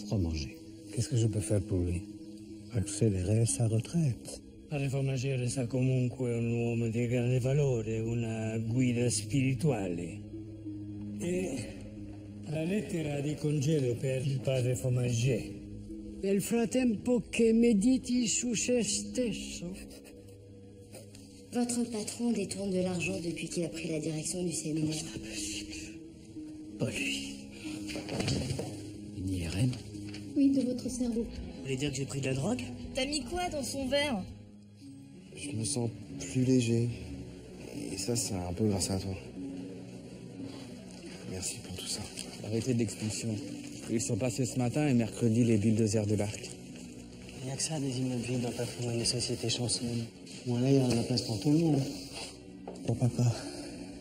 Fromager. Qu'est-ce que je peux faire pour lui? Accélérer sa retraite. Padre Fromager sa comunque un uomo di grande valore, una guida spirituale. E la lettera di congedo per il padre Fromager. Nel frattempo che mediti su se stesso. Votre patron détourne de l'argent depuis qu'il a pris la direction du séminaire. C'est pas possible. Pas lui. Une IRM? Oui, de votre cerveau. Vous voulez dire que j'ai pris de la drogue? T'as mis quoi dans son verre? Je me sens plus léger. Et ça, c'est un peu grâce à toi. Merci pour tout ça. Arrêtez d'expulsion. Ils sont passés ce matin et mercredi les bulldozers débarquent. Il n'y a que ça, des immeubles vides dans le patrimoine des sociétés chansonnes. Bon, là, il y a de la place pour tout le monde. Bon, papa,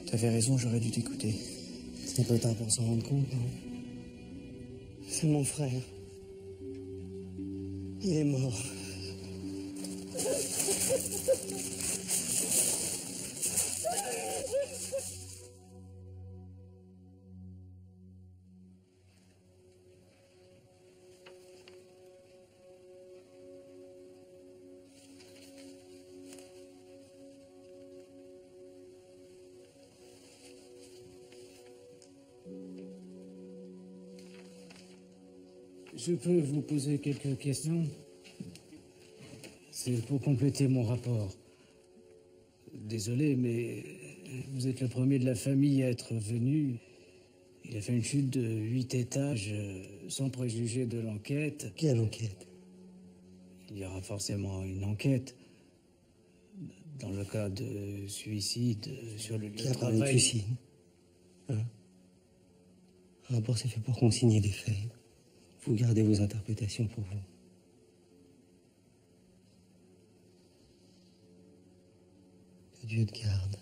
t'avais raison, j'aurais dû t'écouter. C'était pas tard pour s'en rendre compte, non? C'est mon frère. Il est mort. Je peux vous poser quelques questions? C'est pour compléter mon rapport. Désolé, mais vous êtes le premier de la famille à être venu. Il a fait une chute de 8 étages, sans préjuger de l'enquête. Quelle enquête? Il y aura forcément une enquête. Dans le cas de suicide, sur le lieu de travail. Qui a parlé de suicide? Hein? Un rapport, c'est fait pour consigner des faits. Vous gardez vos interprétations pour vous. Que Dieu te garde.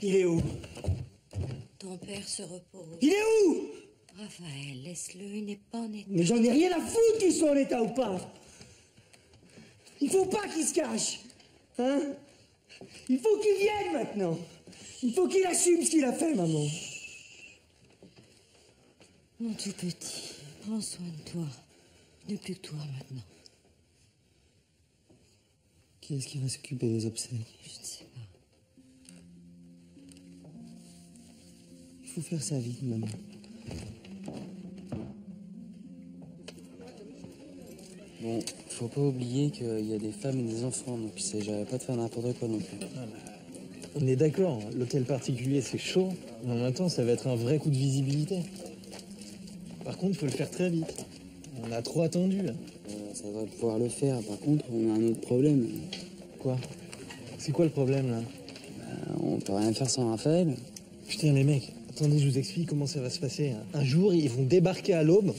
Il est où? Ton père se repose. Il est où? Raphaël, laisse-le, il n'est pas en état. Mais j'en ai rien à foutre qu'il soit en état ou pas. Il faut pas qu'il se cache. Hein? Il faut qu'il vienne maintenant. Il faut qu'il assume ce qu'il a fait, maman. Mon tout petit, prends soin de toi. Ne plus que toi maintenant. Qui est-ce qui va s'occuper des obsèques? Je ne sais pas. Il faut faire ça vite, maman. Bon, faut pas oublier qu'il y a des femmes et des enfants, donc il s'agirait pas de faire n'importe quoi non plus. On est d'accord, l'hôtel particulier c'est chaud, mais en même temps ça va être un vrai coup de visibilité. Par contre, faut le faire très vite. On a trop attendu. Là. Ça va pouvoir le faire, par contre on a un autre problème. Quoi? C'est quoi le problème là? On peut rien faire sans Raphaël. Putain les mecs, attendez, je vous explique comment ça va se passer. Un jour, ils vont débarquer à l'aube,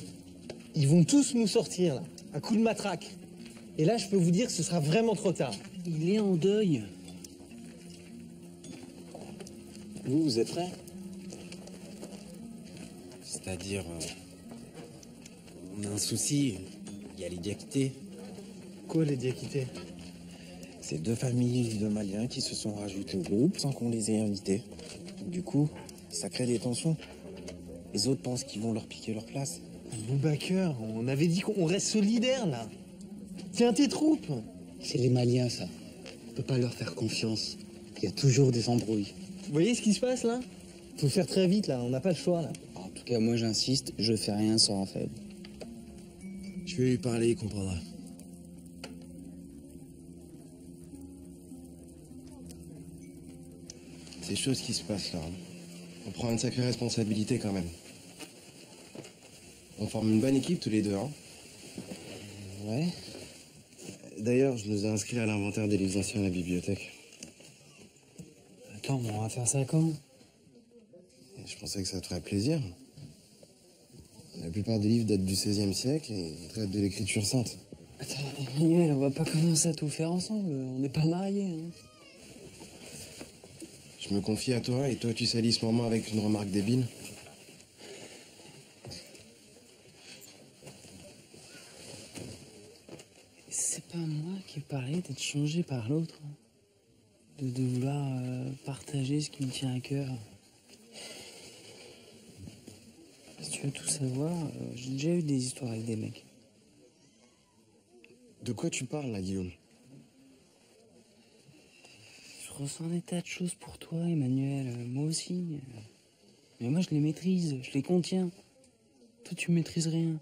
ils vont tous nous sortir là, à coup de matraque. Et là, je peux vous dire que ce sera vraiment trop tard. Il est en deuil. Vous êtes prêts? C'est-à-dire, on a un souci, il y a les Diakités. Quoi les Diakités? C'est 2 familles de Maliens qui se sont rajoutées au groupe sans qu'on les ait invités. Du coup, ça crée des tensions. Les autres pensent qu'ils vont leur piquer leur place. Boubacar, on avait dit qu'on reste solidaires là. Tiens tes troupes. C'est les Maliens, ça. On peut pas leur faire confiance. Il y a toujours des embrouilles. Vous voyez ce qui se passe là? Faut faire très vite, là. On n'a pas le choix, là. En tout cas, moi j'insiste, je fais rien sans Raphaël. Je vais lui parler, il comprendra. Ces choses qui se passent là, hein. On prend une sacrée responsabilité quand même. On forme une bonne équipe tous les deux, hein. Ouais. D'ailleurs, je nous ai inscrits à l'inventaire des livres anciens à la bibliothèque. Attends, mais on va faire ça quand? Et je pensais que ça te ferait plaisir. La plupart des livres datent du XVIe siècle et traitent de l'écriture sainte. Attends, Emmanuel, on va pas commencer à tout faire ensemble, on n'est pas mariés. Hein. Je me confie à toi et toi tu salis ce moment avec une remarque débile. C'est pas moi qui ai parlé d'être changé par l'autre. De vouloir partager ce qui me tient à cœur. Si tu veux tout savoir, j'ai déjà eu des histoires avec des mecs. De quoi tu parles là, Guillaume? Je ressens des tas de choses pour toi, Emmanuel. Moi aussi. Mais moi, je les maîtrise, je les contiens. Toi, tu maîtrises rien.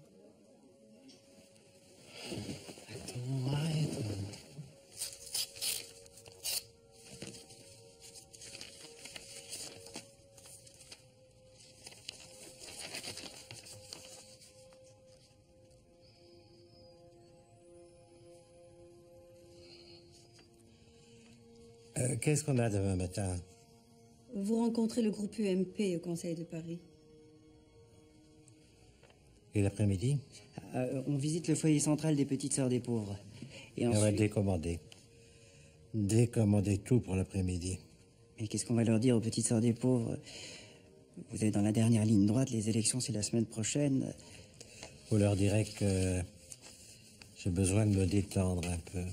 Attends, arrête. Qu'est-ce qu'on a demain matin? Vous rencontrez le groupe UMP au Conseil de Paris. Et l'après-midi? On visite le foyer central des Petites Sœurs des Pauvres. Et On va ensuite... décommander. Décommander tout pour l'après-midi. Et qu'est-ce qu'on va leur dire aux Petites Sœurs des Pauvres? Vous êtes dans la dernière ligne droite, les élections c'est la semaine prochaine. Vous leur direz que j'ai besoin de me détendre un peu.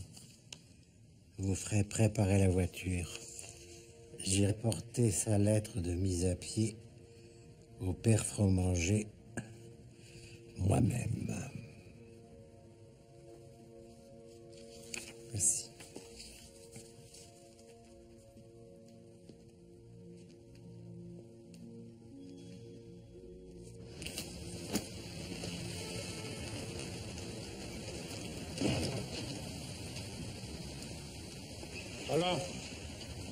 Vous ferez préparer la voiture. J'irai porter sa lettre de mise à pied au père Fromanger moi-même. Merci. Alors,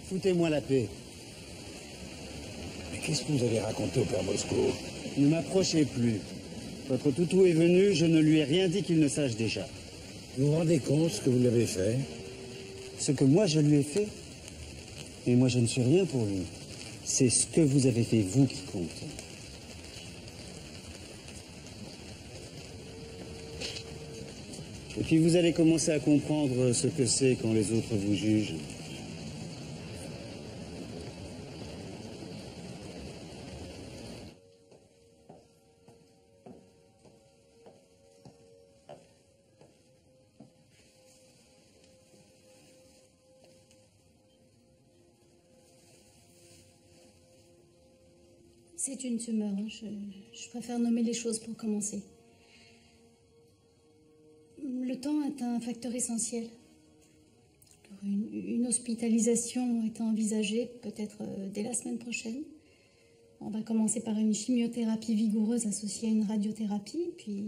foutez-moi la paix. Mais qu'est-ce que vous avez raconté au père Bosco? Ne m'approchez plus. Votre toutou est venu, je ne lui ai rien dit qu'il ne sache déjà. Vous vous rendez compte ce que vous lui avez fait? Ce que moi je lui ai fait? Mais moi je ne suis rien pour lui. C'est ce que vous avez fait, vous, qui compte. Et puis vous allez commencer à comprendre ce que c'est quand les autres vous jugent. C'est une tumeur. Hein. Je préfère nommer les choses pour commencer. Le temps est un facteur essentiel. Alors, une hospitalisation est envisagée peut-être dès la semaine prochaine. On va commencer par une chimiothérapie vigoureuse associée à une radiothérapie, puis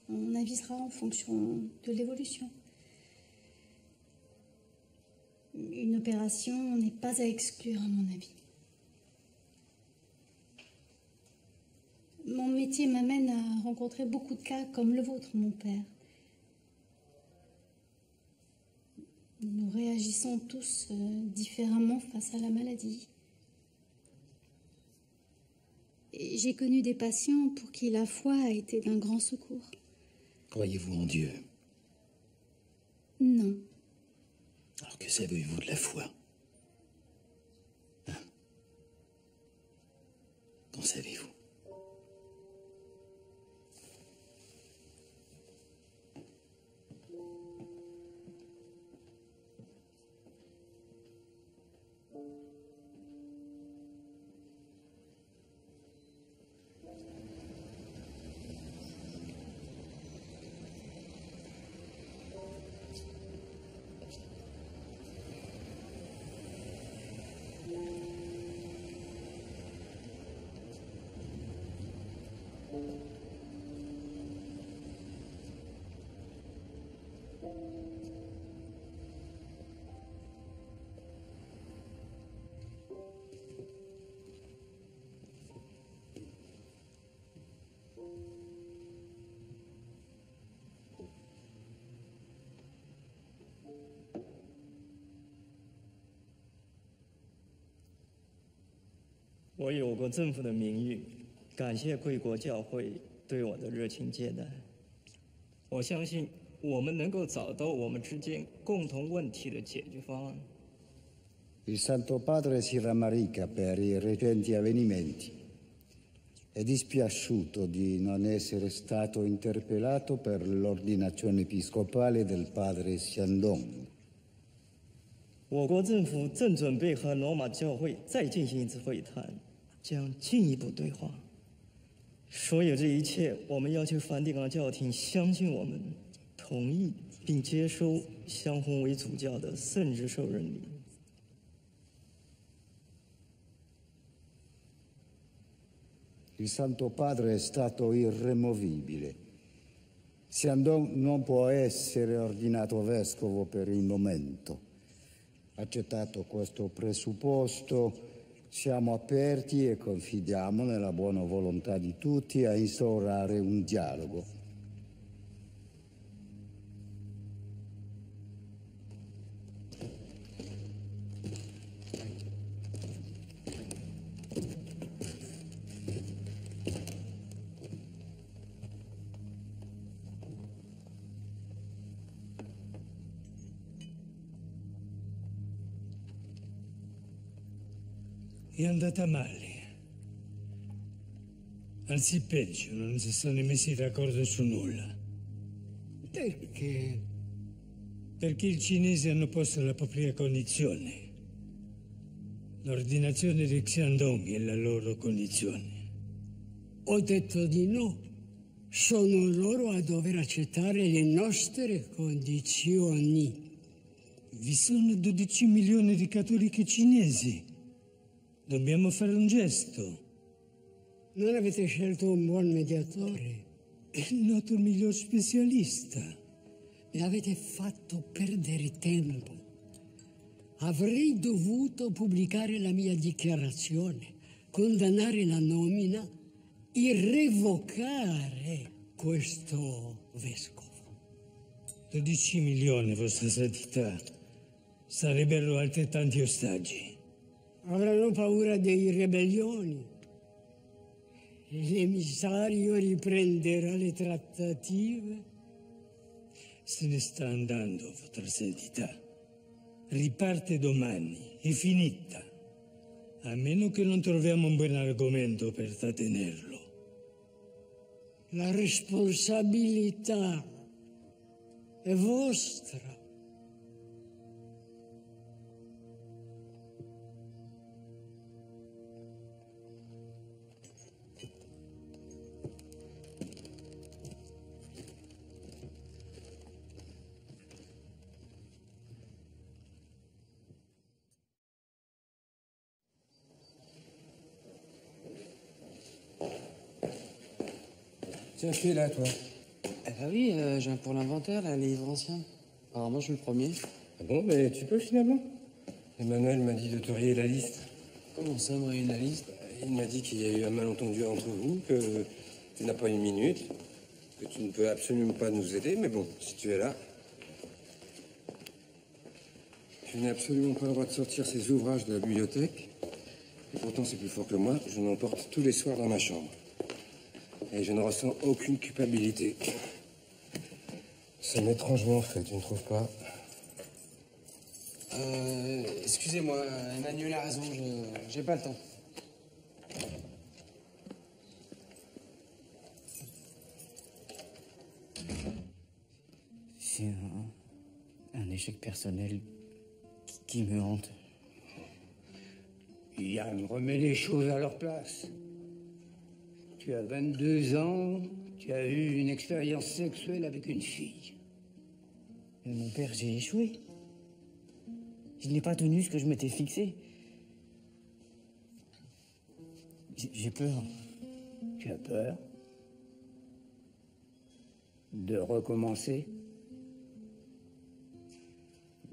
on avisera en fonction de l'évolution. Une opération n'est pas à exclure, à mon avis. Mon métier m'amène à rencontrer beaucoup de cas comme le vôtre, mon père. Nous réagissons tous différemment face à la maladie. Et j'ai connu des patients pour qui la foi a été d'un grand secours. Croyez-vous en Dieu? Non. Alors que savez-vous de la foi? Hein? Qu'en savez-vous? 我有过政府的名誉，感谢贵国教会对我的热情接待。我相信我们能够找到我们之间共同问题的解决方案。Il Santo Padre si rammarica per i recenti avvenimenti. È dispiaciuto di non essere stato interpellato per l'ordinazione episcopale del padre Xiandong. 我国政府正准备和罗马教会再进行一次会谈，将进一步对话。所有这一切，我们要求梵蒂冈教廷相信我们，同意并接收相红为主教的圣职受任礼。Il Santo Padre è stato irremovibile. Xiandong non può essere ordinato vescovo per il momento. Accettato questo presupposto, siamo aperti e confidiamo nella buona volontà di tutti a instaurare un dialogo. È andata male. Anzi peggio, non si sono messi d'accordo su nulla. Perché? Perché i cinesi hanno posto la propria condizione. L'ordinazione di Xiandong è la loro condizione. Ho detto di no. Sono loro a dover accettare le nostre condizioni. Vi sono 12 milioni di cattolici cinesi. Dobbiamo fare un gesto. Non avete scelto un buon mediatore. È il nostro miglior specialista. Mi avete fatto perdere tempo. Avrei dovuto pubblicare la mia dichiarazione, condannare la nomina, irrevocare questo vescovo. 12 milioni, vostra santità. Sarebbero altrettanti ostaggi. Avranno paura di ribellioni. L'emissario riprenderà le trattative. Se ne sta andando, vostra santità. Riparte domani, è finita. A meno che non troviamo un buon argomento per trattenerlo. La responsabilità è vostra. Tiens, qui est là, toi? Ah oui, j'ai un pour l'inventaire, là, les livres anciens. Apparemment, je suis le premier. Ah bon, mais tu peux finalement? Emmanuel m'a dit de te rayer la liste. Comment ça, me rayer la liste? Il m'a dit qu'il y a eu un malentendu entre vous, que tu n'as pas une minute, que tu ne peux absolument pas nous aider, mais bon, si tu es là... Tu n'as absolument pas le droit de sortir ces ouvrages de la bibliothèque. Et pourtant, c'est plus fort que moi, je m'emporte tous les soirs dans ma chambre. Et je ne ressens aucune culpabilité. C'est étrangement fait, tu ne trouves pas? Excusez-moi, Emmanuel a raison, j'ai pas le temps. C'est un échec personnel qui me hante. Yann, remets les choses à leur place. Tu as 22 ans, tu as eu une expérience sexuelle avec une fille. Mais mon père, j'ai échoué. Je n'ai pas tenu ce que je m'étais fixé. J'ai peur. Tu as peur de recommencer?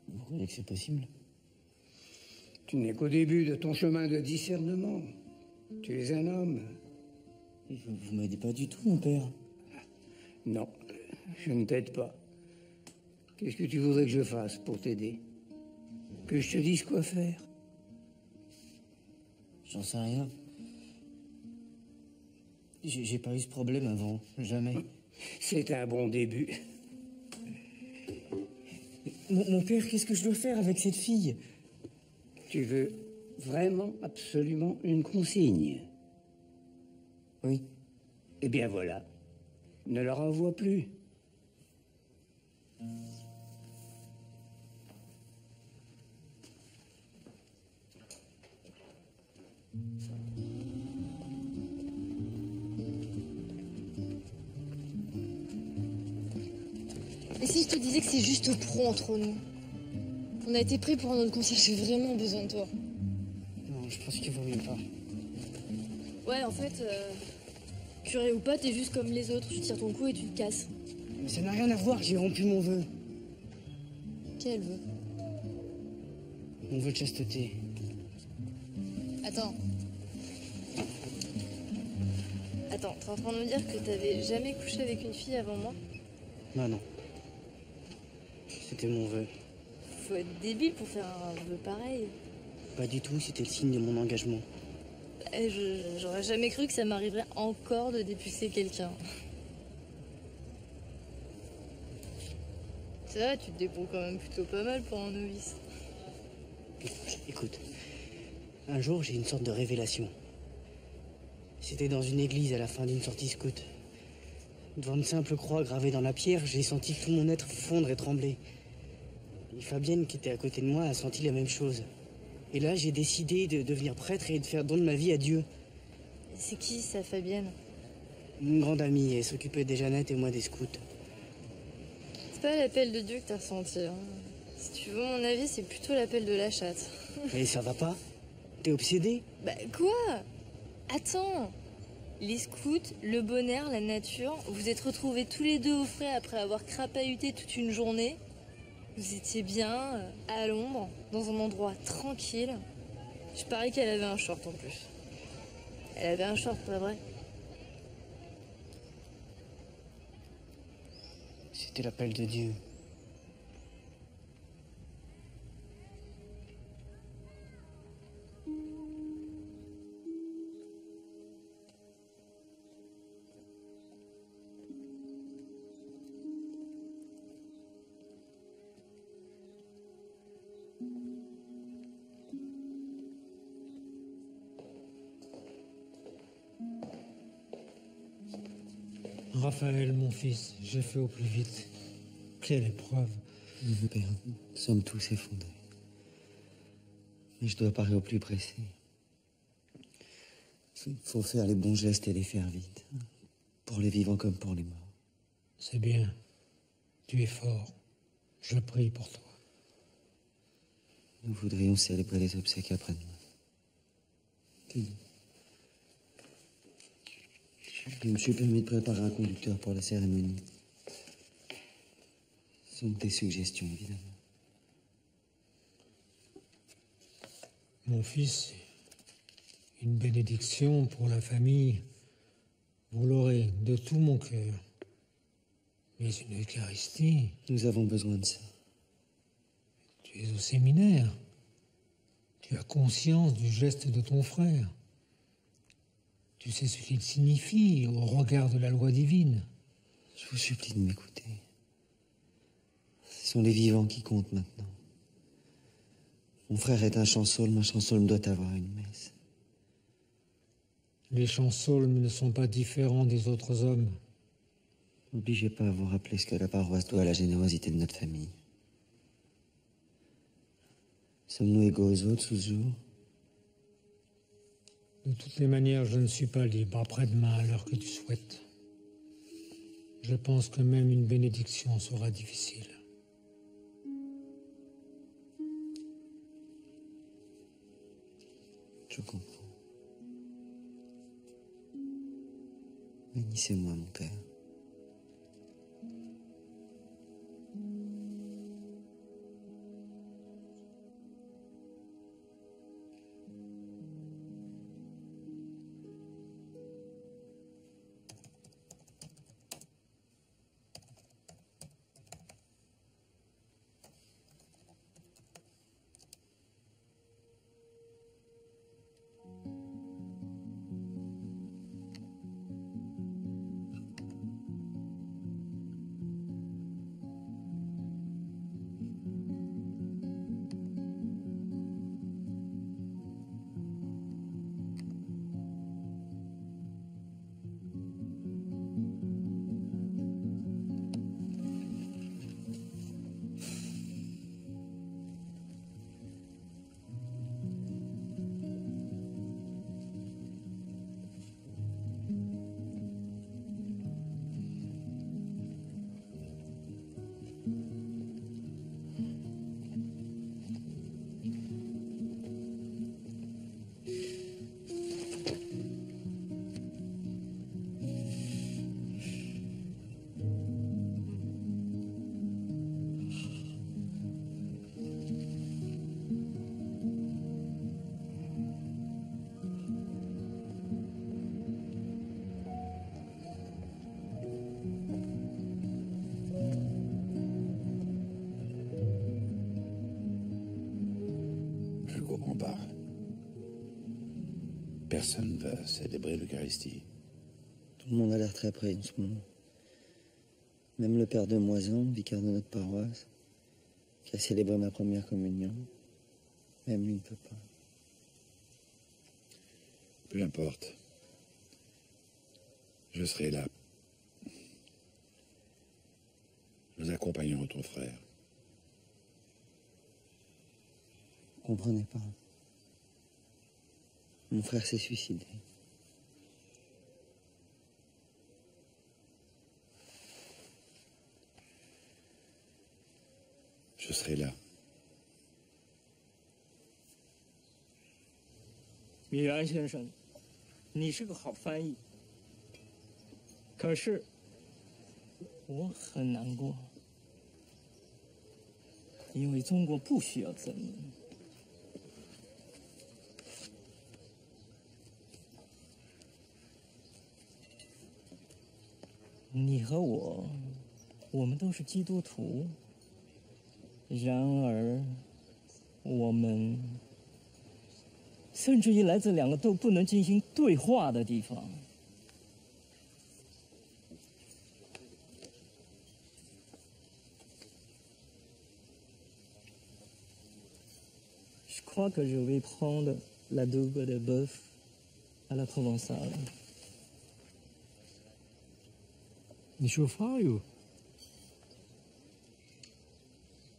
Vous croyez que c'est possible? Tu n'es qu'au début de ton chemin de discernement. Tu es un homme. Vous m'aidez pas du tout, mon père. Non, je ne t'aide pas. Qu'est-ce que tu voudrais que je fasse pour t'aider? Que je te dise quoi faire? J'en sais rien. J'ai pas eu ce problème avant, jamais. C'est un bon début. Mon père, qu'est-ce que je dois faire avec cette fille? Tu veux vraiment, absolument une consigne? Oui. Eh bien voilà. Ne la renvoie plus. Et si je te disais que c'est juste pro entre nous? On a été pris pour un autre concert, j'ai vraiment besoin de toi. Non, je pense qu'il vaut mieux pas. Ouais, en fait, curé ou pas, t'es juste comme les autres. Tu tires ton coup et tu te casses. Mais ça n'a rien à voir, j'ai rompu mon vœu. Quel vœu? Mon vœu de chasteté. Attends. Attends, t'es en train de me dire que t'avais jamais couché avec une fille avant moi? Non, non. C'était mon vœu. Faut être débile pour faire un vœu pareil. Pas du tout, c'était le signe de mon engagement. J'aurais jamais cru que ça m'arriverait encore de dépucer quelqu'un. Ça va, tu te débrouilles quand même plutôt pas mal pour un novice. Écoute, un jour j'ai une sorte de révélation. C'était dans une église à la fin d'une sortie scout. Devant une simple croix gravée dans la pierre, j'ai senti tout mon être fondre et trembler. Et Fabienne, qui était à côté de moi, a senti la même chose. Et là, j'ai décidé de devenir prêtre et de faire don de ma vie à Dieu. C'est qui, ça, Fabienne? Une grande amie, elle s'occupait des Jeannettes et moi des scouts. C'est pas l'appel de Dieu que t'as ressenti. Hein. Si tu veux mon avis, c'est plutôt l'appel de la chatte. Mais ça va pas? T'es obsédé? Bah quoi? Attends. Les scouts, le bon air, la nature, vous êtes retrouvés tous les deux au frais après avoir crapahuté toute une journée. Vous étiez bien, à l'ombre, dans un endroit tranquille. Je parie qu'elle avait un short en plus. Elle avait un short, pas vrai? C'était l'appel de Dieu. Raphaël, mon fils, j'ai fait au plus vite. Quelle épreuve. Mon père, nous sommes tous effondrés. Mais je dois parer au plus pressé. Il faut faire les bons gestes et les faire vite. Pour les vivants comme pour les morts. C'est bien. Tu es fort. Je prie pour toi. Nous voudrions célébrer les obsèques après-demain. Je me suis permis de préparer un conducteur pour la cérémonie. Ce sont des suggestions, évidemment. Mon fils, une bénédiction pour la famille, vous l'aurez de tout mon cœur. Mais une Eucharistie... Nous avons besoin de ça. Tu es au séminaire. Tu as conscience du geste de ton frère. Tu sais ce qu'il signifie au regard de la loi divine. Je vous supplie de m'écouter. Ce sont les vivants qui comptent maintenant. Mon frère est un chansaulme, un chansaulme doit avoir une messe. Les chansaulmes ne sont pas différents des autres hommes. N'obligez pas à vous rappeler ce que la paroisse doit à la générosité de notre famille. Sommes-nous égaux aux autres, Suzu? De toutes les manières, je ne suis pas libre après-demain à l'heure que tu souhaites. Je pense que même une bénédiction sera difficile. Je comprends. Bénissez-moi, mon père. Personne va célébrer l'Eucharistie. Tout le monde a l'air très près en ce moment. Même le père de Moisan, vicaire de notre paroisse, qui a célébré ma première communion, même lui ne peut pas. Peu importe. Je serai là. Nous accompagnerons ton frère. Vous comprenez pas. Mon frère s'est suicidé. Je serai là. 米兰先生，你是个好翻译，可是我很难过，因为中国不需要争论。你和我们都是基督徒，然而我们甚至于来自两个都不能进行对话的地方。Je crois que je vais prendre la double de bœuf à la provençale. 你说法语？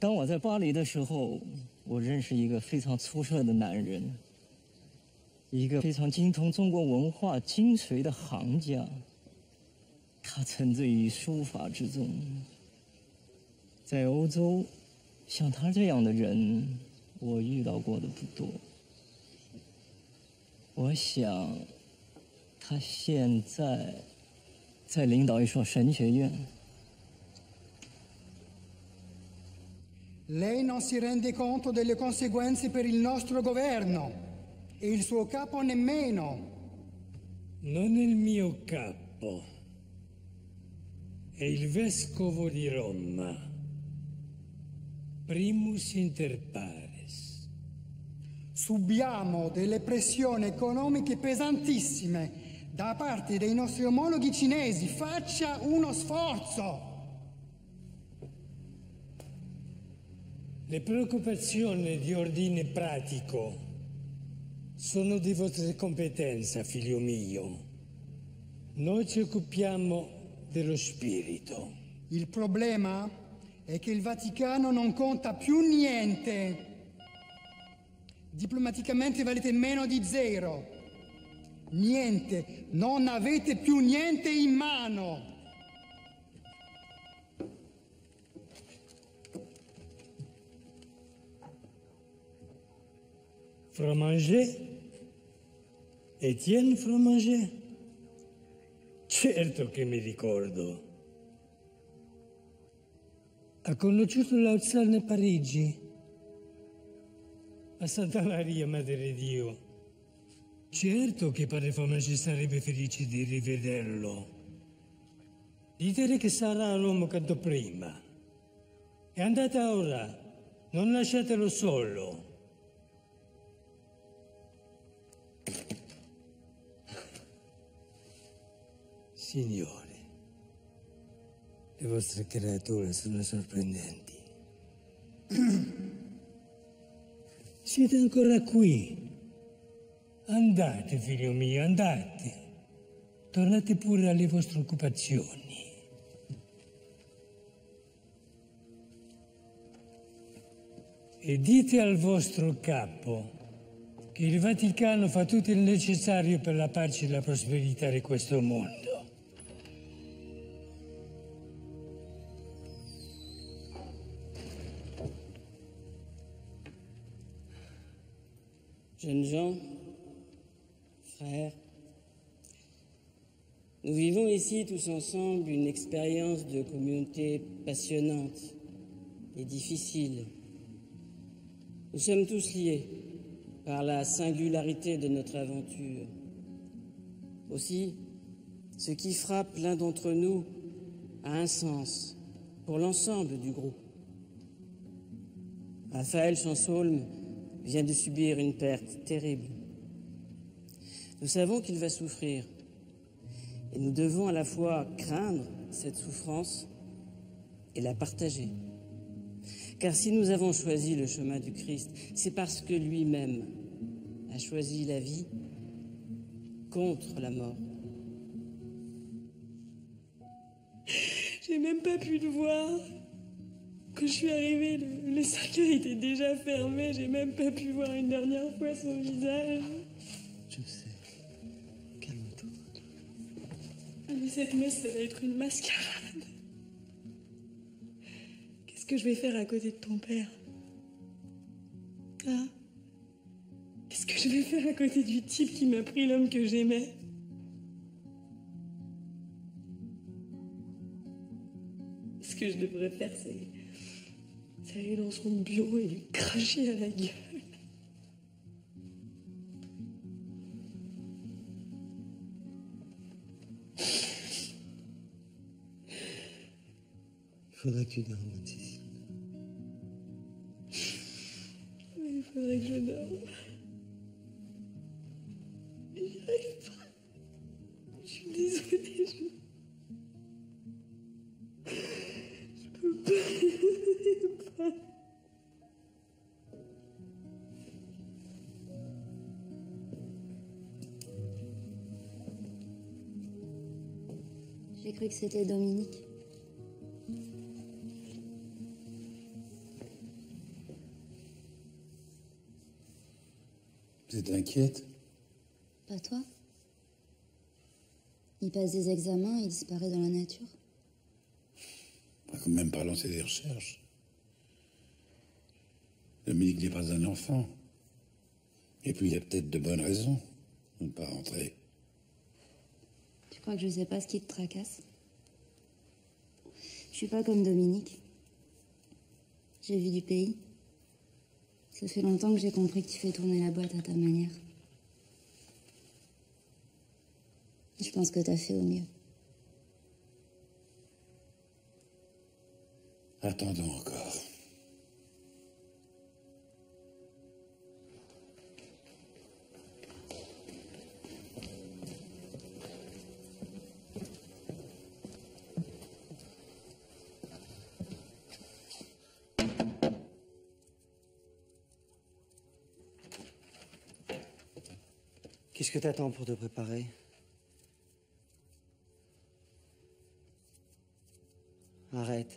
当我在巴黎的时候，我认识一个非常出色的男人，一个非常精通中国文化精髓的行家。他沉醉于书法之中。在欧洲，像他这样的人，我遇到过的不多。我想，他现在领导一所神学院。 Lei non si rende conto delle conseguenze per il nostro governo e il suo capo nemmeno. Non il mio capo, è il vescovo di Roma, primus inter pares. Subiamo delle pressioni economiche pesantissime da parte dei nostri omologhi cinesi. Faccia uno sforzo. Le preoccupazioni di ordine pratico sono di vostra competenza, figlio mio. Noi ci occupiamo dello spirito. Il problema è che il Vaticano non conta più niente. Diplomaticamente valete meno di zero. Niente, non avete più niente in mano. Fromager? Etienne Fromager? Certo che mi ricordo. Ha conosciuto l'Alzheimer a Parigi? A Santa Maria, Madre di Dio. Certo che padre Fromager sarebbe felice di rivederlo. Dite che sarà a Roma quanto prima. E andate ora, non lasciatelo solo. Signore, le vostre creature sono sorprendenti. Siete ancora qui. Andate, figlio mio, andate. Tornate pure alle vostre occupazioni. E dite al vostro capo che il Vaticano fa tutto il necessario per la pace e la prosperità di questo mondo. Jeunes gens, frères, nous vivons ici tous ensemble une expérience de communauté passionnante et difficile. Nous sommes tous liés par la singularité de notre aventure. Aussi, ce qui frappe l'un d'entre nous a un sens pour l'ensemble du groupe. Raphaël Chansolme vient de subir une perte terrible. Nous savons qu'il va souffrir. Et nous devons à la fois craindre cette souffrance et la partager. Car si nous avons choisi le chemin du Christ, c'est parce que lui-même a choisi la vie contre la mort. J'ai même pas pu le voir. Quand je suis arrivée, le cercueil était déjà fermé. J'ai même pas pu voir une dernière fois son visage. Je sais. Calme-toi. Ah, mais cette messe, ça va être une mascarade. Qu'est-ce que je vais faire à côté de ton père? Hein? Qu'est-ce que je vais faire à côté du type qui m'a pris l'homme que j'aimais? Ce que je devrais faire, c'est aller dans son bureau et lui cracher à la gueule. Il faudrait que tu dormes, Mathis. Mais il faudrait que je dorme. Mais j'y arrive pas. Je suis désolée, je peux pas. J'ai cru que c'était Dominique. Vous êtes inquiète? Pas toi? Il passe des examens et il disparaît dans la nature. On va quand même pas lancer des recherches. Dominique n'est pas un enfant. Et puis il y a peut-être de bonnes raisons de ne pas rentrer. Tu crois que je sais pas ce qui te tracasse? Je suis pas comme Dominique. J'ai vu du pays. Ça fait longtemps que j'ai compris que tu fais tourner la boîte à ta manière. Je pense que t'as fait au mieux. Attendons encore. Qu'est-ce que t'attends pour te préparer? Arrête.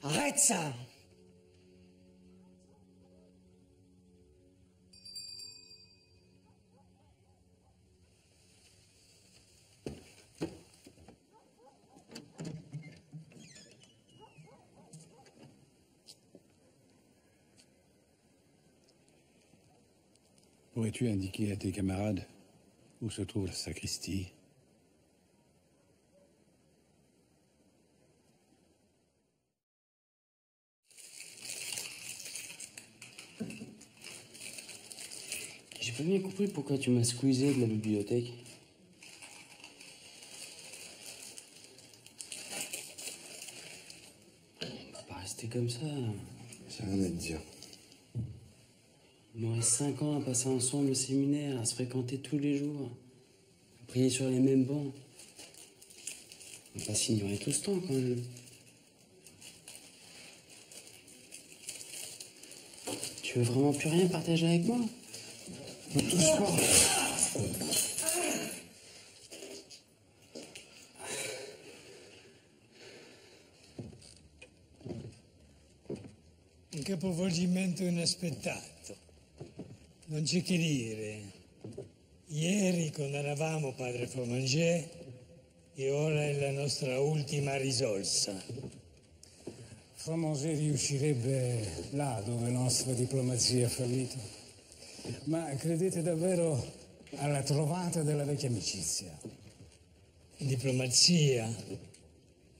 Arrête ça! Pourrais-tu indiquer à tes camarades où se trouve la sacristie? J'ai pas bien compris pourquoi tu m'as squeezé de la bibliothèque. On va pas rester comme ça. J'ai rien à te dire. Il nous reste 5 ans à passer ensemble au séminaire, à se fréquenter tous les jours, à prier sur les mêmes bancs. On va pas s'ignorer tout ce temps quand même. Tu veux vraiment plus rien partager avec moi? Ne touche pas. Un capovolgimento inaspettato. Non c'è che dire. Ieri condannavamo padre Fromanger e ora è la nostra ultima risorsa. Fromanger riuscirebbe là dove la nostra diplomazia è fallita. Ma credete davvero alla trovata della vecchia amicizia? Diplomazia?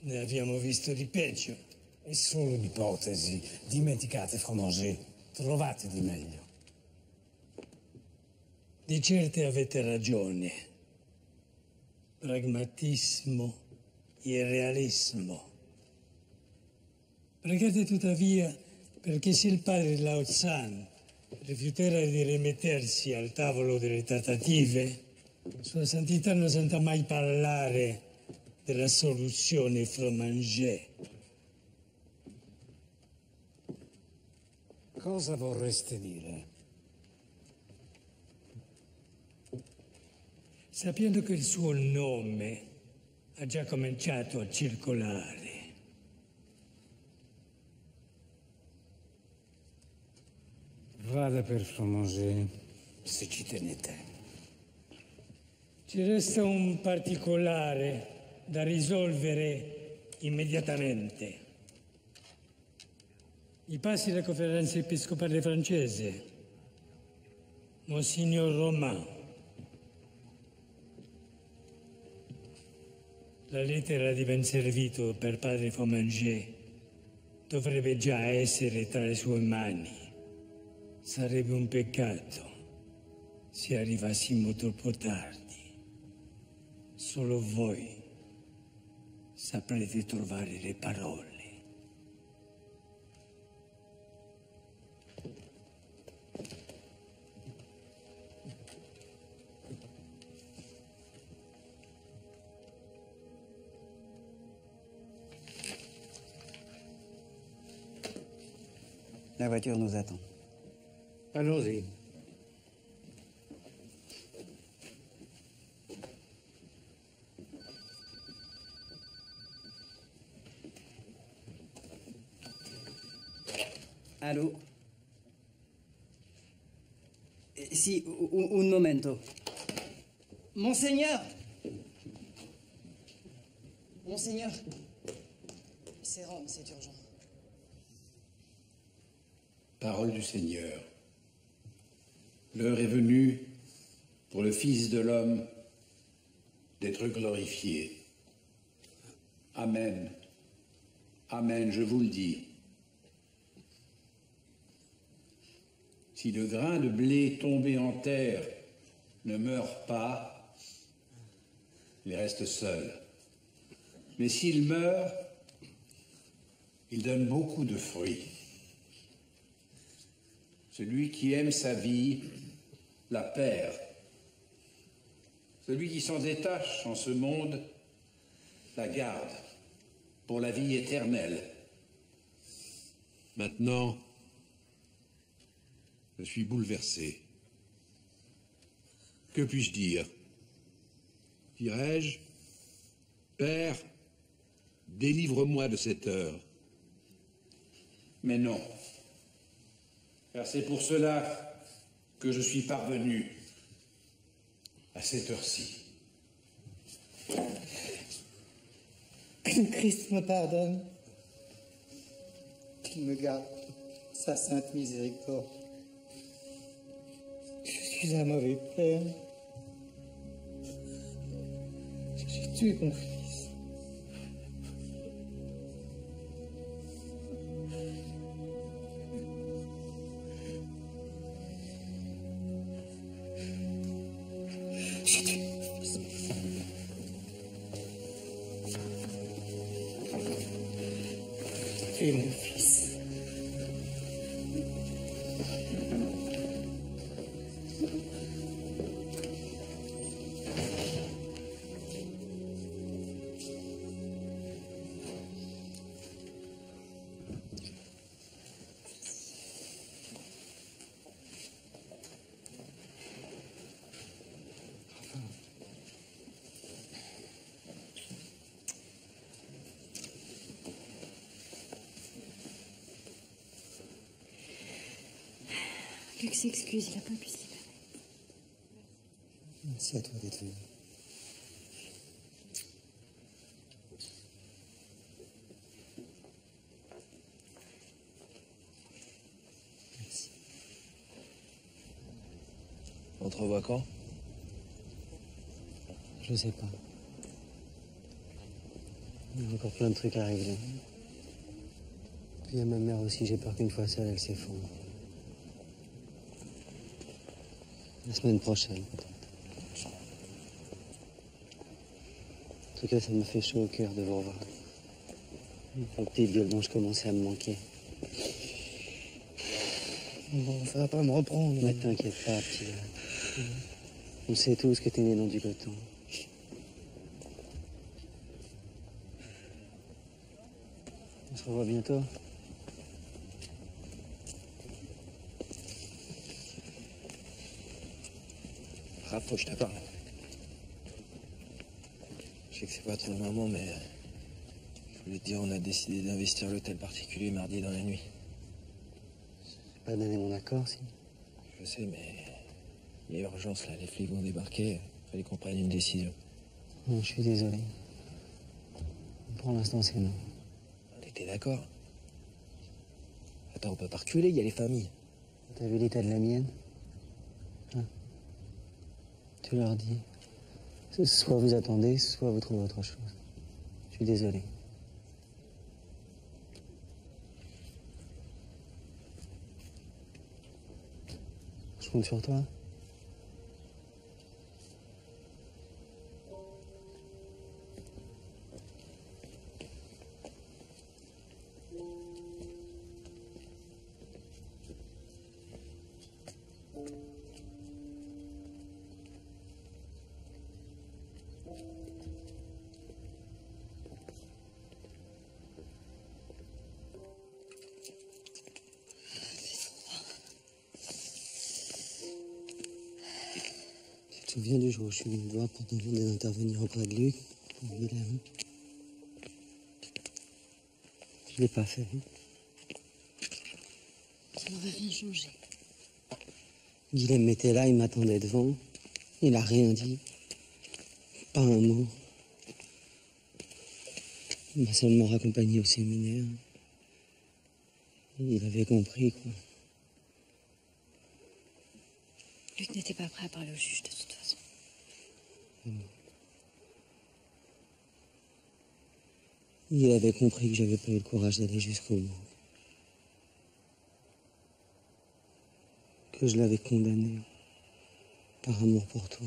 Ne abbiamo visto di peggio. È solo un'ipotesi. Dimenticate Fromanger. Trovate di meglio. Di certo avete ragione. Pragmatismo, irrealismo. Pregate tuttavia perché se il padre Lao Tsan rifiuterà di rimettersi al tavolo delle trattative, Sua Santità non senta mai parlare della soluzione Fromager. Cosa vorreste dire? Sapendo che il suo nome ha già cominciato a circolare, vada per Fromager, se ci tenete. ci resta un particolare da risolvere immediatamente. I passi della conferenza episcopale francese, Monsignor Romain. La lettera di ben servito per padre Fromager dovrebbe già essere tra le sue mani. Sarebbe un peccato se arrivassimo troppo tardi. Solo voi saprete trovare le parole. La voiture nous attend. Allons-y. Allô? Si, un momento. Monseigneur! Monseigneur! C'est Rome, c'est urgent. Parole du Seigneur. L'heure est venue pour le Fils de l'homme d'être glorifié. Amen. Amen, je vous le dis. Si le grain de blé tombé en terre ne meurt pas, il reste seul. Mais s'il meurt, il donne beaucoup de fruits. Celui qui aime sa vie la perd. Celui qui s'en détache en ce monde la garde pour la vie éternelle. Maintenant, je suis bouleversé. Que puis-je dire? Dirais-je, Père, délivre-moi de cette heure. Mais non. Car c'est pour cela que je suis parvenu à cette heure-ci. Que Christ me pardonne, qu'il me garde sa sainte miséricorde. Je suis un mauvais père. J'ai tué mon fils. J'ai tué mon fils. Et mon fils. Luc s'excuse, il n'a pas pu se libérer. Merci à toi d'être venu. Merci. On te revoit quand? Je sais pas. Il y a encore plein de trucs à régler. Puis il y a ma mère aussi, j'ai peur qu'une fois seule, elle s'effondre. La semaine prochaine, peut-être. En tout cas, ça me fait chaud au cœur de vous revoir. Vos petites gueules blanches commençaient à me manquer. Bon, ça va pas me reprendre. Ne t'inquiète pas, petit gars. On sait tous que t'es né dans du coton. On se revoit bientôt. Raph, faut que je te parle. Je sais que c'est pas trop le moment, mais je voulais te dire, on a décidé d'investir l'hôtel particulier mardi dans la nuit. J'ai pas donné mon accord, si. Je sais, mais il y a urgence là, les flics vont débarquer, fallait qu'on prenne une décision. Non, je suis désolé. Pour l'instant, c'est non. On était d'accord. Attends, on peut pas reculer, il y a les familles. T'as vu l'état de la mienne? Hein? Tu leur dis. Soit vous attendez, soit vous trouvez autre chose. Je suis désolé. Je compte sur toi. Tu te souviens du jour où je suis venu te voir pour te demander d'intervenir auprès de Luc pour Guilhem? Je l'ai pas fait. Ça n'aurait rien changé. Guilhem était là, il m'attendait devant. Il a rien dit. Pas un mot. Il m'a seulement raccompagné au séminaire. Il avait compris, quoi. Luc n'était pas prêt à parler au juge, de toute façon. Il avait compris que j'avais pas eu le courage d'aller jusqu'au bout. Que je l'avais condamné par amour pour toi.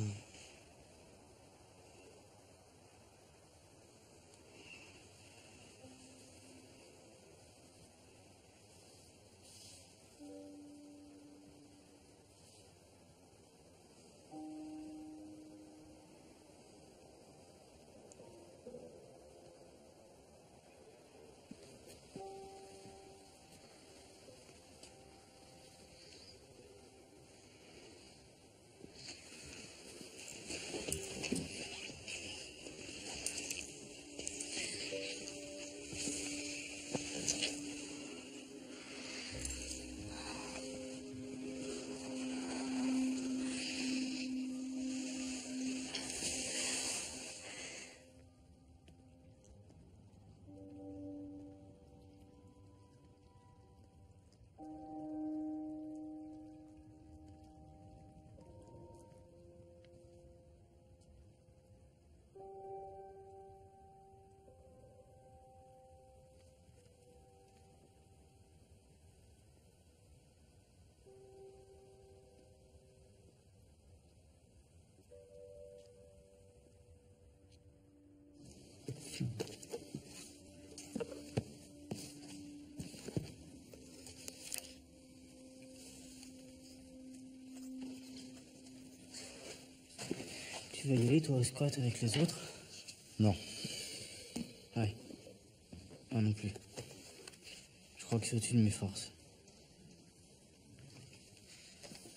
Tu vas y aller, toi, au squat avec les autres? Non. Ouais. Moi non plus. Je crois que c'est au-dessus de mes forces.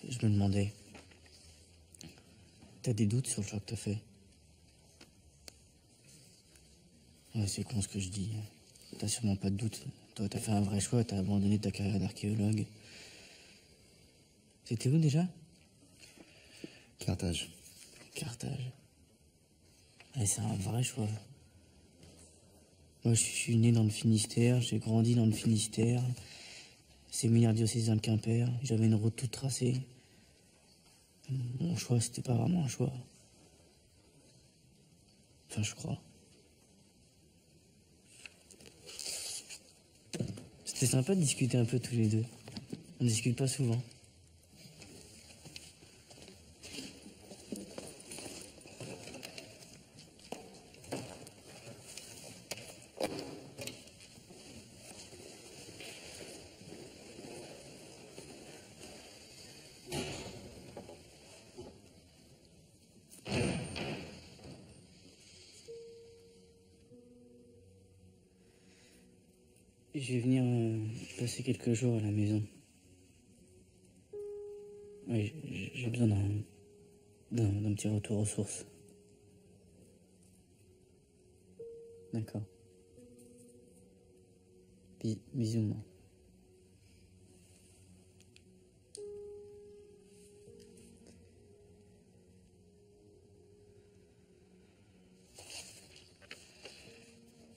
Je me demandais... T'as des doutes sur le choix que t'as fait? Ouais, c'est con ce que je dis. T'as sûrement pas de doute. Toi, t'as fait un vrai choix, t'as abandonné ta carrière d'archéologue. C'était où déjà? Carthage. Carthage. Ouais, c'est un vrai choix. Moi, je suis né dans le Finistère, j'ai grandi dans le Finistère. Séminaire diocésain de Quimper, j'avais une route toute tracée. Mon choix, c'était pas vraiment un choix. Enfin, je crois. C'était sympa de discuter un peu tous les deux. On discute pas souvent. Je vais venir passer quelques jours à la maison. Oui, j'ai besoin d'un petit retour aux sources. D'accord. Bisous, moi.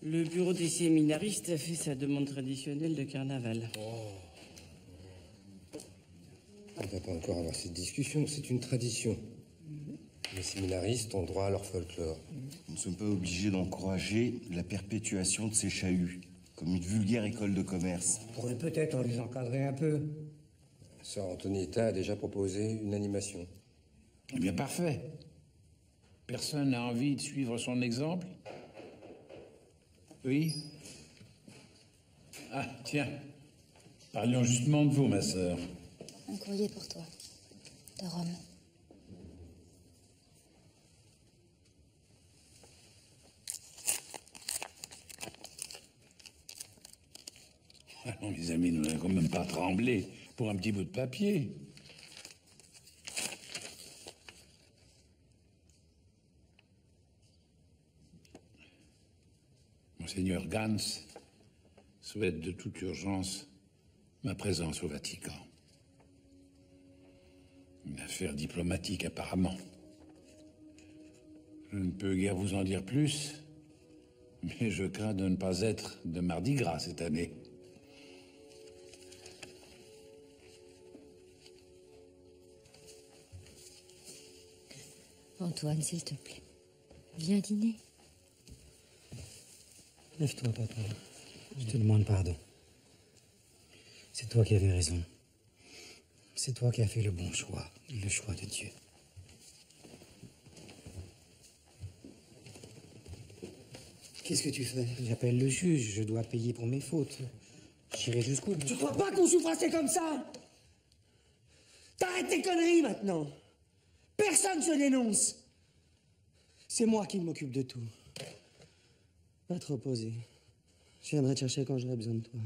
Le bureau des séminaristes a fait sa demande traditionnelle de carnaval. On ne va pas encore avoir cette discussion, c'est une tradition. Les séminaristes ont droit à leur folklore. Nous ne sommes pas obligés d'encourager la perpétuation de ces chahuts, comme une vulgaire école de commerce. On pourrait peut-être les encadrer un peu. Sœur Antonietta a déjà proposé une animation. Eh bien, parfait. Personne n'a envie de suivre son exemple? Oui? Ah, tiens. Parlions justement de vous, ma sœur. Un courrier pour toi. De Rome. Ah non, mes amis, nous n'avons quand même pas tremblé pour un petit bout de papier. Monseigneur Gans souhaite de toute urgence ma présence au Vatican. Une affaire diplomatique, apparemment. Je ne peux guère vous en dire plus, mais je crains de ne pas être de Mardi Gras cette année. Antoine, s'il te plaît, viens dîner. Lève-toi, papa. Je te demande pardon. C'est toi qui avais raison. C'est toi qui as fait le bon choix, le choix de Dieu. Qu'est-ce que tu fais? J'appelle le juge, je dois payer pour mes fautes. J'irai jusqu'au bout. Tu crois pas qu'on souffre assez comme ça? T'arrêtes tes conneries maintenant. Personne se dénonce. C'est moi qui m'occupe de tout. Va te reposer. Je viendrai te chercher quand j'aurai besoin de toi.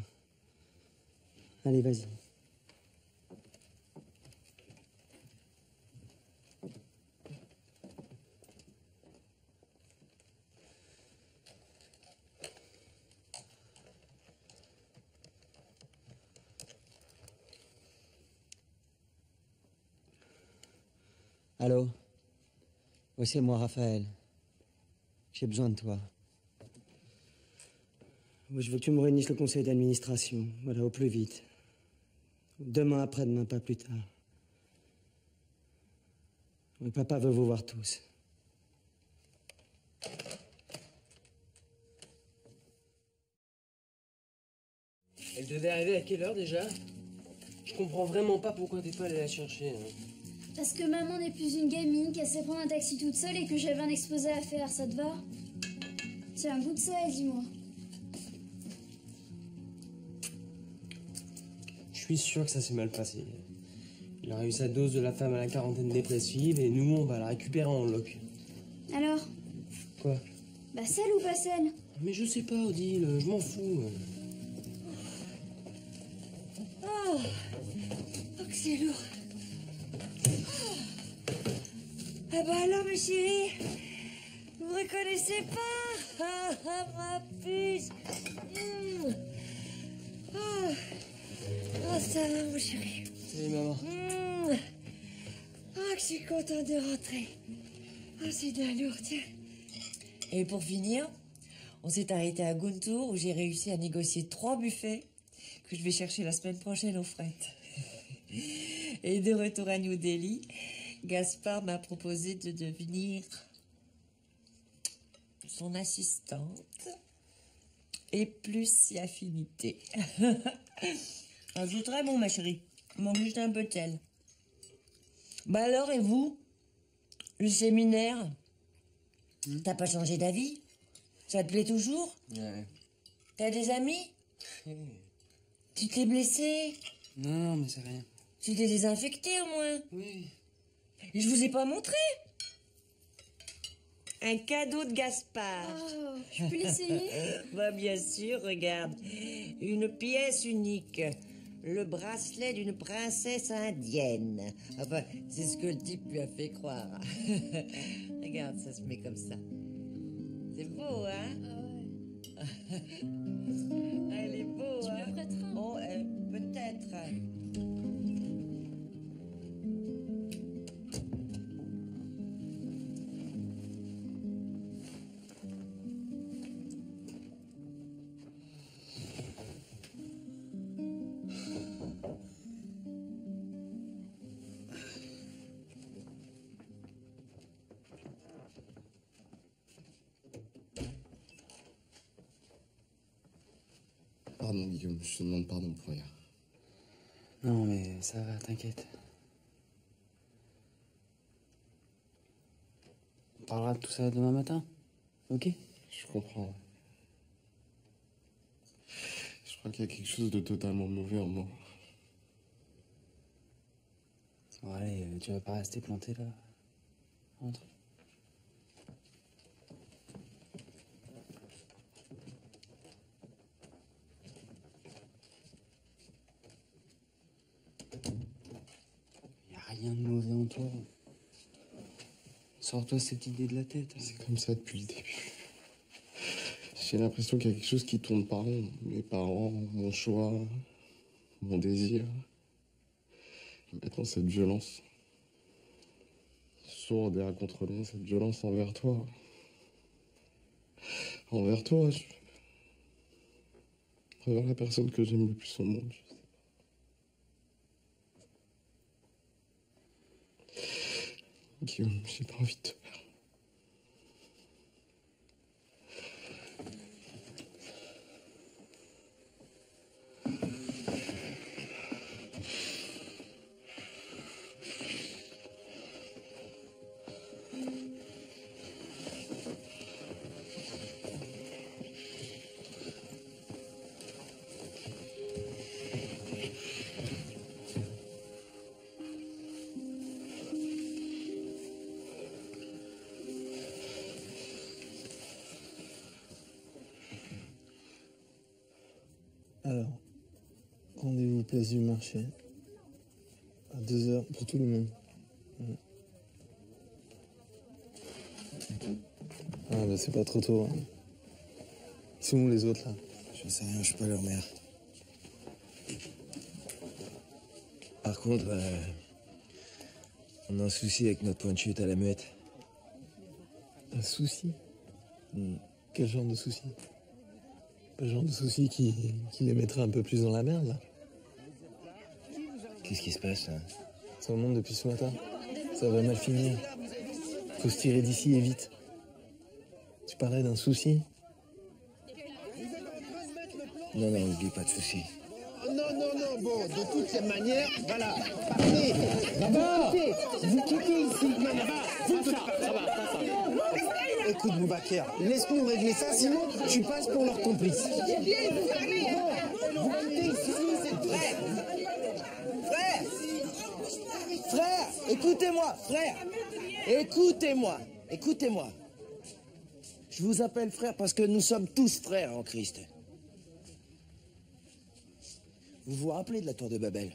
Allez, vas-y. Allô? Oui, c'est moi, Raphaël. J'ai besoin de toi. Oui, je veux que tu me réunisses le conseil d'administration. Voilà, au plus vite. Demain, après-demain, pas plus tard. Oui, papa veut vous voir tous. Elle devait arriver à quelle heure déjà? Je comprends vraiment pas pourquoi t'es pas allé la chercher. Hein. Parce que maman n'est plus une gamine, qu'elle sait prendre un taxi toute seule et que j'avais un exposé à faire, ça te va? Tiens, goûte ça et dis-moi. Je suis sûr que ça s'est mal passé. Il a eu sa dose de la femme à la quarantaine dépressive et nous, on va la récupérer en loc. Alors? Quoi? Bah celle ou pas celle? Mais je sais pas, Odile, je m'en fous. Oh, que c'est lourd. Ah bah alors, mes chéris, vous me reconnaissez pas? Ma puce. Oh, ça va, mon chéri. Salut, maman. Que je suis contente de rentrer. Oh, c'est bien lourd, tiens. Et pour finir, on s'est arrêté à Guntur où j'ai réussi à négocier 3 buffets que je vais chercher la semaine prochaine aux frettes. Et de retour à New Delhi, Gaspard m'a proposé de devenir son assistante et plus si affinité. Ah, c'est très bon, ma chérie. Il manque juste un peu de sel. Bah alors, et vous? Le séminaire? T'as pas changé d'avis? Ça te plaît toujours? Ouais. T'as des amis? Tu t'es blessé? Non, mais c'est rien. Tu t'es désinfecté au moins? Oui. Et je vous ai pas montré? Un cadeau de Gaspard. Oh, je peux l'essayer? Bah, bien sûr, regarde. Une pièce unique. Le bracelet d'une princesse indienne. Enfin, c'est ce que le type lui a fait croire. Regarde, ça se met comme ça. C'est beau, hein? Ah elle est beau, Tu hein? me prêteras? Oh, peut-être. Pardon, Guillaume, je te demande pardon pour hier. Non, mais ça va, t'inquiète. On parlera de tout ça demain matin, ok? Je comprends. Je crois qu'il y a quelque chose de totalement mauvais en moi. Bon, allez, tu vas pas rester planté là. Entre. Y a rien de mauvais en toi. Sors-toi cette idée de la tête. C'est comme ça depuis le début. J'ai l'impression qu'il y a quelque chose qui tourne par rond. Mes parents, mon choix, mon désir. Et maintenant, cette violence. Sourde et incontrôlée, cette violence envers toi. Envers toi, envers la personne que j'aime le plus au monde. Je sais pas. Guillaume, j'ai pas envie de te perdre. Alors, rendez-vous place du marché. À 2h pour tout le monde. Ah bah c'est pas trop tôt. Hein. Ils sont où les autres là? Je sais rien, je suis pas leur mère. Par contre, on a un souci avec notre point de chute à la muette. Un souci? Quel genre de souci? Pas le genre de souci qui les mettrait un peu plus dans la merde là? Qu'est-ce qui se passe là? Ça remonte depuis ce matin. Ça va mal finir. Faut se tirer d'ici et vite. Tu parlais d'un souci? Non, n'oublie pas de souci. Non, bon, de toutes les manières, voilà, partez. Vous quittez ici. Non, ça va. Écoute, Boubacar, laisse-nous régler ça, sinon tu passes pour leur complice. Vous quittez ici, c'est frère. Frère, écoutez-moi, frère. Écoutez-moi. Je vous appelle frère parce que nous sommes tous frères en Christ. Vous vous rappelez de la tour de Babel?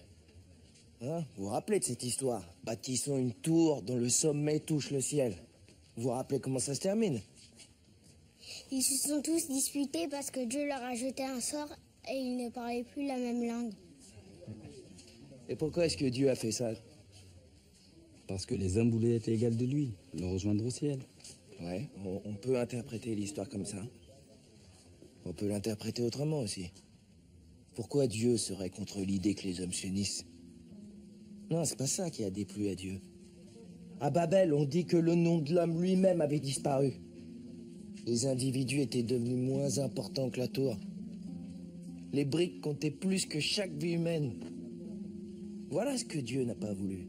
Hein? Vous vous rappelez de cette histoire? Bâtissons une tour dont le sommet touche le ciel. Vous vous rappelez comment ça se termine? Ils se sont tous disputés parce que Dieu leur a jeté un sort et ils ne parlaient plus la même langue. Et pourquoi est-ce que Dieu a fait ça? Parce que les hommes voulaient être égales de lui, le rejoindre au ciel. Ouais, on peut interpréter l'histoire comme ça. On peut l'interpréter autrement aussi. Pourquoi Dieu serait contre l'idée que les hommes s'unissent? Non, c'est pas ça qui a déplu à Dieu. À Babel, on dit que le nom de l'homme lui-même avait disparu. Les individus étaient devenus moins importants que la tour. Les briques comptaient plus que chaque vie humaine. Voilà ce que Dieu n'a pas voulu.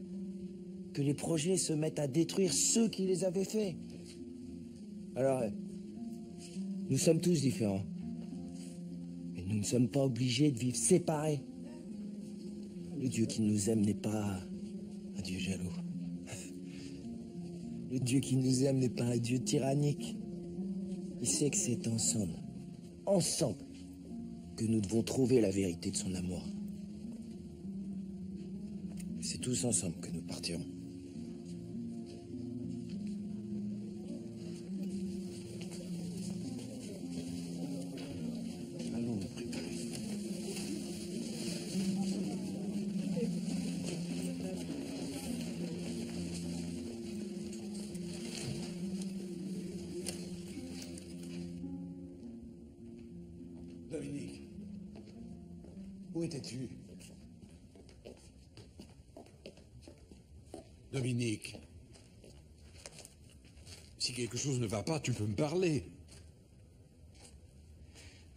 Que les projets se mettent à détruire ceux qui les avaient faits. Alors, nous sommes tous différents. Mais nous ne sommes pas obligés de vivre séparés. Le Dieu qui nous aime n'est pas un Dieu jaloux. Le Dieu qui nous aime n'est pas un Dieu tyrannique. Il sait que c'est ensemble, que nous devons trouver la vérité de son amour. C'est tous ensemble que nous partirons. Allons nous préparer. Dominique, où étais-tu? Dominique, si quelque chose ne va pas, tu peux me parler.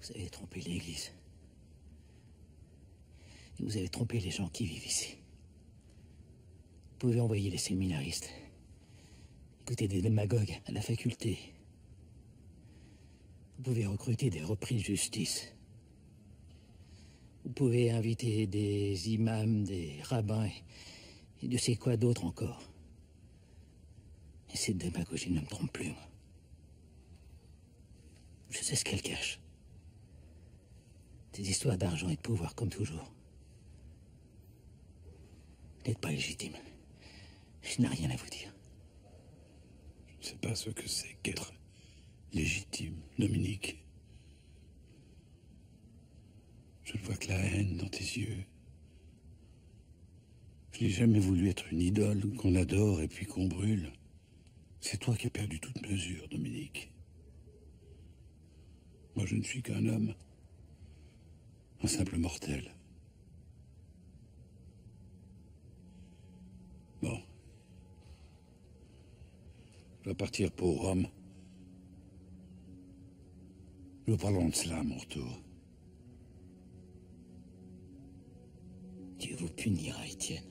Vous avez trompé l'Église. Et vous avez trompé les gens qui vivent ici. Vous pouvez envoyer les séminaristes, écouter des démagogues à la faculté. Vous pouvez recruter des repris de justice. Vous pouvez inviter des imams, des rabbins et de sais quoi d'autre encore. Mais cette démagogie ne me trompe plus, moi. Je sais ce qu'elle cache. Des histoires d'argent et de pouvoir, comme toujours. Vous n'êtes pas légitime. Je n'ai rien à vous dire. Je ne sais pas ce que c'est qu'être légitime, Dominique. Je ne vois que la haine dans tes yeux. Je n'ai jamais voulu être une idole qu'on adore et puis qu'on brûle. C'est toi qui as perdu toute mesure, Dominique. Moi, je ne suis qu'un homme. Un simple mortel. Bon. Je dois partir pour Rome. Nous parlons de cela à mon retour. Dieu vous punira, Étienne.